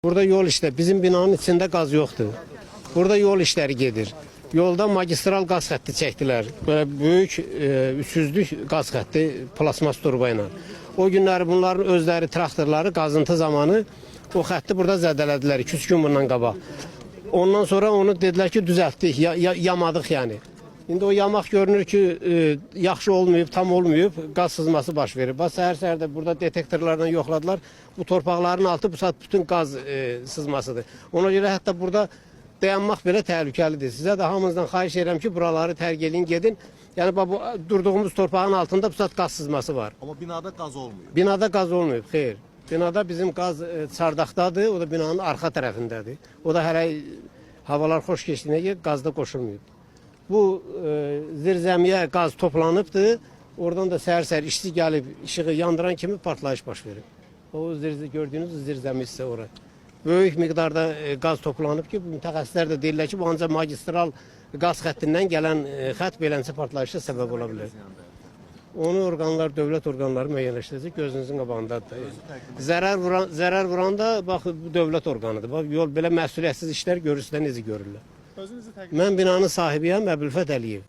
Burada yol işte bizim binanın içinde gaz yoktu. Burada yol işleri gedir. Yolda magistral gaz xətti çəkdilər. Böyle büyük 300'lük gaz xətti plasmas turbayla. O günləri bunların özləri traktorları qazıntı zamanı o xətti burada zədələdilər 2-3 gün bundan qabaq. Ondan sonra onu dedilər ki düzəltdik, yamadıq yani. İndi o yamaq görünür ki yaxşı olmayıb, tam olmayıb, qaz sızması baş verir. Səhər-səhər də burada detektorlarla yoxladılar. Bu torpaqların altı bu saat bütün qaz sızmasıdır. Ona görə hətta burada dayanmaq belə təhlükəlidir. Sizə də hamınızdan xahiş edirəm ki, buraları tərk edin, gedin. Yəni bu durduğumuz torpağın altında bu saat qaz sızması var. Ama binada gaz olmuyor. Binada qaz olmayıb, xeyr. Binada bizim qaz çardaqdadır, o da binanın arxa tərəfindədir. O da hələ havalar xoş keçdiyinə görə qazda qoşulmayıb. Bu zirzəmiyə qaz toplanıbdır. Oradan da səhər-səhər işçi gəlib işığı yandıran kimi partlayış baş verir. O gördüyünüz zirzəmi isə ora. Böyük miqdarda qaz toplanıb ki, mütəxəssislər də deyirlər ki, bu ancaq magistral qaz xəttindən gələn xətt beləncə partlayışa səbəb ola bilər. Onu dövlət orqanları müəyyənləşdirəcək, gözünüzün qabağındadır. Zərər vuranda bax bu dövlət orqanıdır. Bax yol belə məsuliyyətsiz işlər görürsə necə görürlər. Mən binanın sahibiyəm, Əbülfət Əliyev.